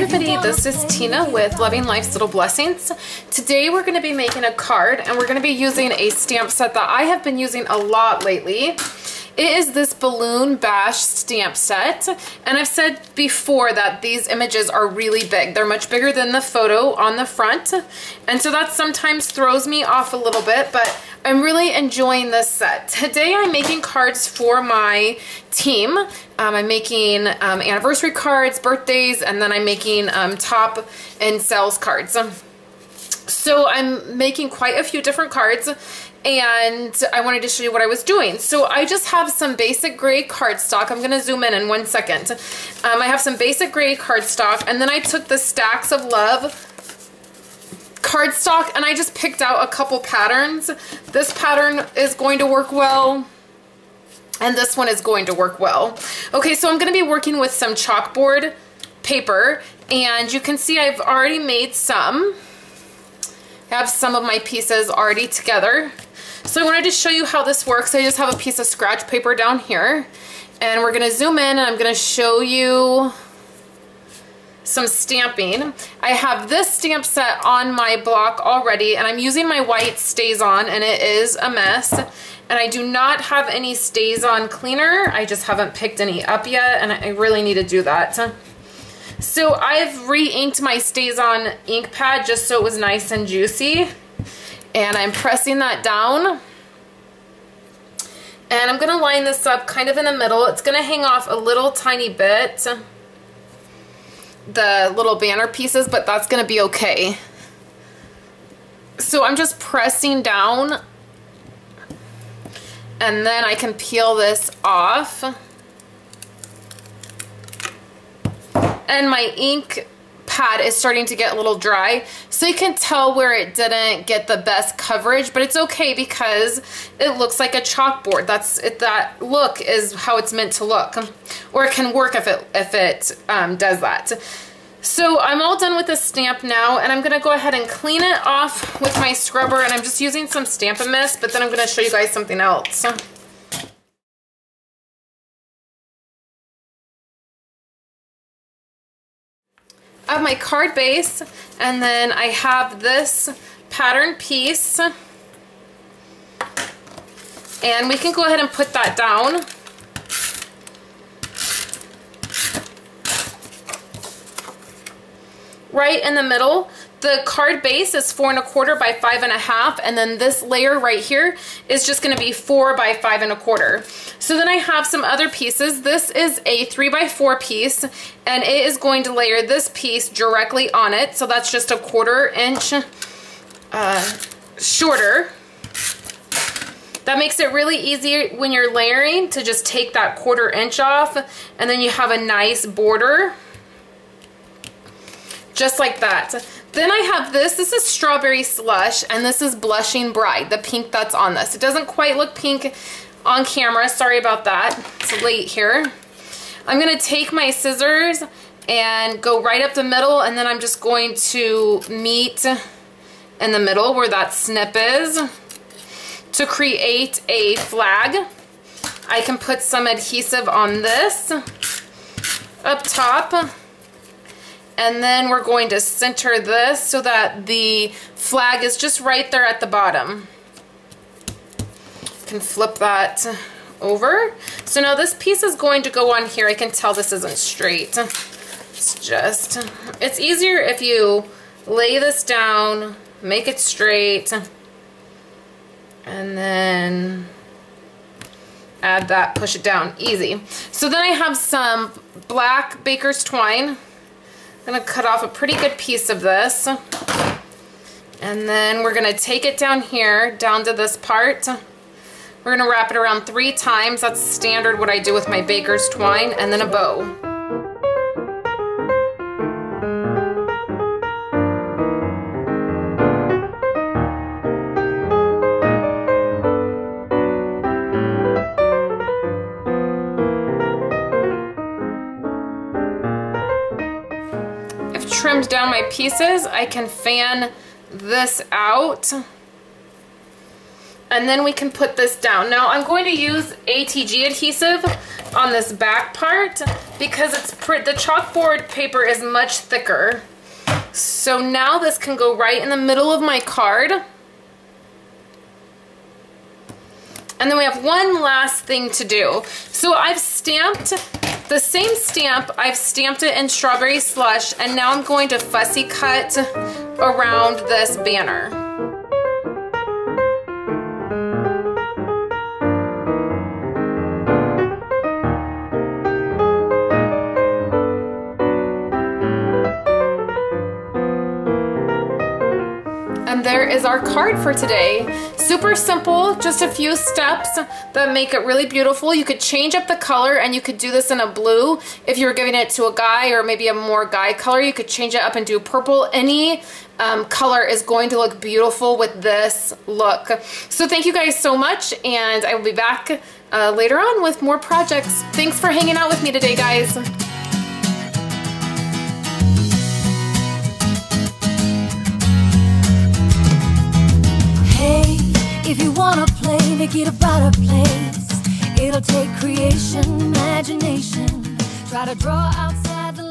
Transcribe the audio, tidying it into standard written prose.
everybody, this is Tina with Loving Life's Little Blessings. Today we're going to be making a card and we're going to be using a stamp set that I have been using a lot lately. It is this Balloon Bash stamp set, and I've said before that these images are really big. They're much bigger than the photo on the front, and so that sometimes throws me off a little bit, but I'm really enjoying this set. Today I'm making cards for my team. I'm making anniversary cards, birthdays, and then I'm making top and sales cards. So I'm making quite a few different cards, and I wanted to show you what I was doing. So I just have some basic gray cardstock. I'm gonna zoom in 1 second. I have some basic gray cardstock, and then I took the Stacks of Love cardstock and I just picked out a couple patterns. This pattern is going to work well, and this one is going to work well. Okay, so I'm gonna be working with some chalkboard paper, and you can see I've already made some. I have some of my pieces already together. So I wanted to show you how this works. I just have a piece of scratch paper down here, and we're gonna zoom in and I'm gonna show you some stamping. I have this stamp set on my block already, and I'm using my white Stays On, and it is a mess. And I do not have any Stays On cleaner. I just haven't picked any up yet, and I really need to do that. So I've re-inked my Stays On ink pad just so it was nice and juicy. And I'm pressing that down. And I'm gonna line this up kind of in the middle. It's gonna hang off a little tiny bit, the little banner pieces, but that's gonna be okay. So I'm just pressing down, and then I can peel this off. And my ink pad is starting to get a little dry, so you can tell where it didn't get the best coverage, but it's okay because it looks like a chalkboard. That look is how it's meant to look, or it can work if it does that. So I'm all done with the stamp now, and I'm gonna go ahead and clean it off with my scrubber, and I'm just using some Stampin' Mist, but then I'm gonna show you guys something else. I have my card base, and then I have this pattern piece, and we can go ahead and put that down. Right in the middle. The card base is 4 1/4 by 5 1/2, and then this layer right here is just going to be 4 by 5 1/4. So then I have some other pieces. This is a 3 by 4 piece, and it is going to layer this piece directly on it. So that's just a 1/4 inch shorter. That makes it really easy when you're layering to just take that 1/4 inch off, and then you have a nice border. Just like that. Then I have this is Strawberry Slush, and this is Blushing Bride, the pink that's on this. It doesn't quite look pink on camera, sorry about that. It's late here. I'm gonna take my scissors and go right up the middle, and then I'm just going to meet in the middle where that snip is to create a flag. I can put some adhesive on this up top. And then we're going to center this so that the flag is just right there at the bottom. Can flip that over. So now this piece is going to go on here. I can tell this isn't straight. It's easier if you lay this down, make it straight, and then add that, push it down, easy. So then I have some black baker's twine. I'm gonna cut off a pretty good piece of this, and then we're gonna take it down here, down to this part. We're gonna wrap it around 3 times. That's standard what I do with my baker's twine, and then a bow. Trimmed down my pieces, I can fan this out And then we can put this down. Now I'm going to use ATG adhesive on this back part because the chalkboard paper is much thicker. So now this can go right in the middle of my card. And then we have one last thing to do. So I've stamped the same stamp, I've stamped it in Strawberry Slush, and now I'm going to fussy cut around this banner. And there is our card for today. Super simple, just a few steps that make it really beautiful. You could change up the color and you could do this in a blue. If you were giving it to a guy or maybe a more guy color, you could change it up and do purple. Any color is going to look beautiful with this look. So thank you guys so much, and I will be back later on with more projects. Thanks for hanging out with me today, guys. If you wanna play, make it about a place. It'll take creation, imagination. Try to draw outside the